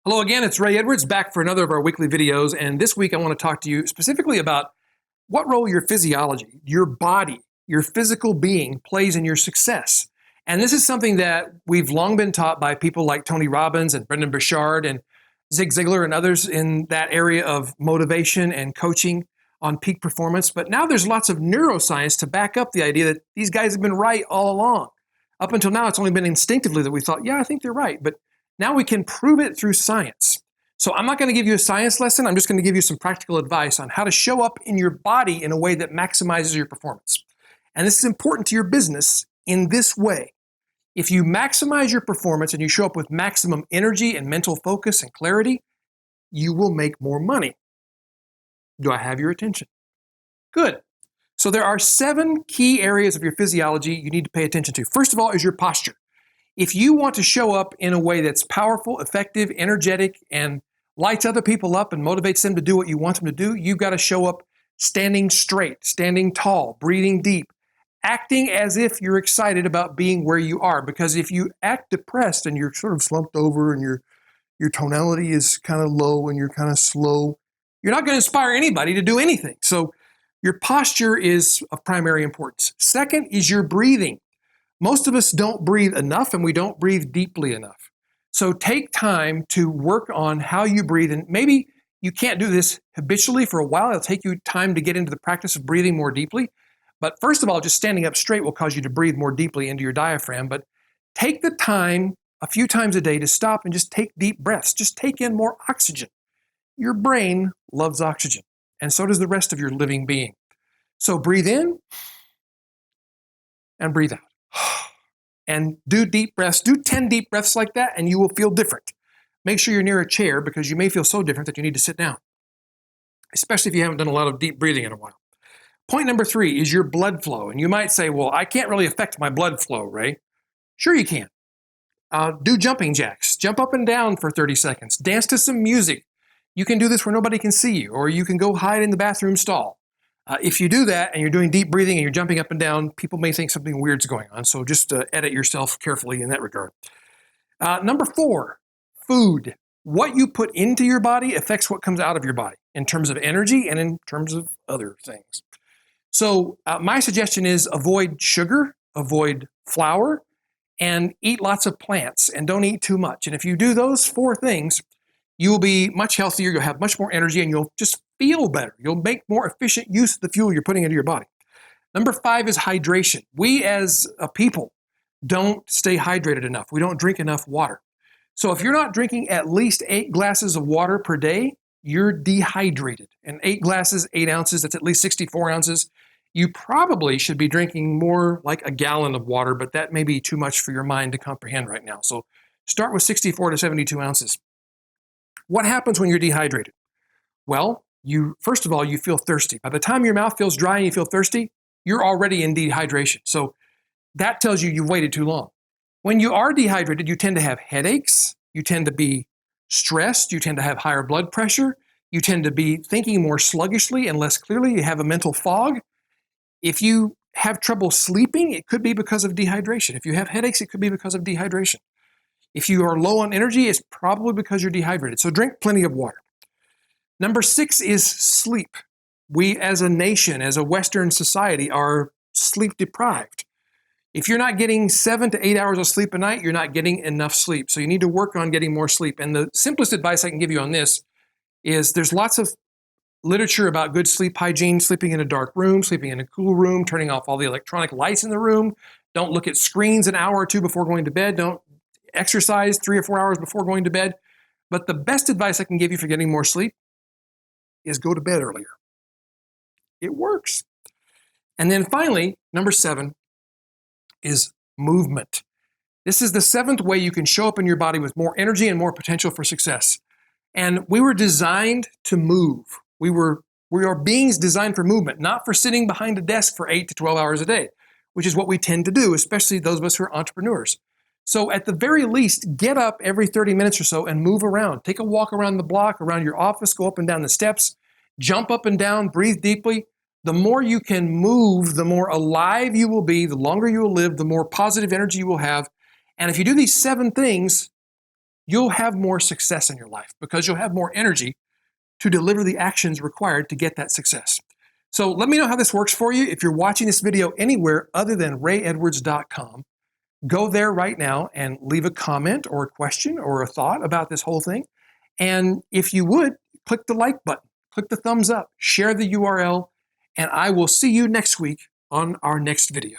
Hello again, it's Ray Edwards back for another of our weekly videos, and this week I want to talk to you specifically about what role your physiology, your body, your physical being plays in your success. And this is something that we've long been taught by people like Tony Robbins and Brendan Burchard and Zig Ziglar and others in that area of motivation and coaching on peak performance. But now there's lots of neuroscience to back up the idea that these guys have been right all along. Up until now, it's only been instinctively that we thought, yeah, I think they're right. But now we can prove it through science. So I'm not going to give you a science lesson. I'm just going to give you some practical advice on how to show up in your body in a way that maximizes your performance. And this is important to your business in this way. If you maximize your performance and you show up with maximum energy and mental focus and clarity, you will make more money. Do I have your attention? Good. So there are 7 key areas of your physiology you need to pay attention to. First of all is your posture. If you want to show up in a way that's powerful, effective, energetic, and lights other people up and motivates them to do what you want them to do, you've got to show up standing straight, standing tall, breathing deep, acting as if you're excited about being where you are. Because if you act depressed and you're sort of slumped over and your tonality is kind of low and you're kind of slow, you're not going to inspire anybody to do anything. So your posture is of primary importance. Second is your breathing. Most of us don't breathe enough and we don't breathe deeply enough. So take time to work on how you breathe. And maybe you can't do this habitually for a while. It'll take you time to get into the practice of breathing more deeply. But first of all, just standing up straight will cause you to breathe more deeply into your diaphragm. But take the time a few times a day to stop and just take deep breaths. Just take in more oxygen. Your brain loves oxygen, and so does the rest of your living being. So breathe in and breathe out. And do deep breaths. Do 10 deep breaths like that, and you will feel different. Make sure you're near a chair because you may feel so different that you need to sit down, especially if you haven't done a lot of deep breathing in a while. Point number 3 is your blood flow. And you might say, well, I can't really affect my blood flow, Ray. Sure you can. Do jumping jacks. Jump up and down for 30 seconds. Dance to some music. You can do this where nobody can see you, or you can go hide in the bathroom stall. If you do that and you're doing deep breathing and you're jumping up and down, people may think something weird's going on. So just edit yourself carefully in that regard. Number 4, food. What you put into your body affects what comes out of your body in terms of energy and in terms of other things. So my suggestion is avoid sugar, avoid flour, and eat lots of plants and don't eat too much. And if you do those 4 things, you will be much healthier, you'll have much more energy, and you'll just feel better. You'll make more efficient use of the fuel you're putting into your body. Number 5 is hydration. We as a people don't stay hydrated enough. We don't drink enough water. So if you're not drinking at least 8 glasses of water per day, you're dehydrated. And 8 glasses, 8 ounces, that's at least 64 ounces. You probably should be drinking more like a gallon of water, but that may be too much for your mind to comprehend right now. So start with 64 to 72 ounces. What happens when you're dehydrated? Well, first of all, you feel thirsty. By the time your mouth feels dry and you feel thirsty, you're already in dehydration. So that tells you you've waited too long. When you are dehydrated, you tend to have headaches. You tend to be stressed. You tend to have higher blood pressure. You tend to be thinking more sluggishly and less clearly. You have a mental fog. If you have trouble sleeping, it could be because of dehydration. If you have headaches, it could be because of dehydration. If you are low on energy, it's probably because you're dehydrated. So drink plenty of water. Number 6 is sleep. We as a nation, as a Western society, are sleep deprived. If you're not getting 7 to 8 hours of sleep a night, you're not getting enough sleep. So you need to work on getting more sleep. And the simplest advice I can give you on this is there's lots of literature about good sleep hygiene, sleeping in a dark room, sleeping in a cool room, turning off all the electronic lights in the room. Don't look at screens an hour or 2 before going to bed. Don't exercise 3 or 4 hours before going to bed. But the best advice I can give you for getting more sleep is go to bed earlier. It works. And then finally, number 7 is movement. This is the 7th way you can show up in your body with more energy and more potential for success. And we were designed to move. We are beings designed for movement, not for sitting behind a desk for 8 to 12 hours a day, which is what we tend to do, especially those of us who are entrepreneurs. So at the very least, get up every 30 minutes or so and move around. Take a walk around the block, around your office, go up and down the steps, jump up and down, breathe deeply. The more you can move, the more alive you will be, the longer you will live, the more positive energy you will have. And if you do these 7 things, you'll have more success in your life because you'll have more energy to deliver the actions required to get that success. So let me know how this works for you. If you're watching this video anywhere other than rayedwards.com, go there right now and leave a comment or a question or a thought about this whole thing. And if you would, click the like button, click the thumbs up, share the URL, and I will see you next week on our next video.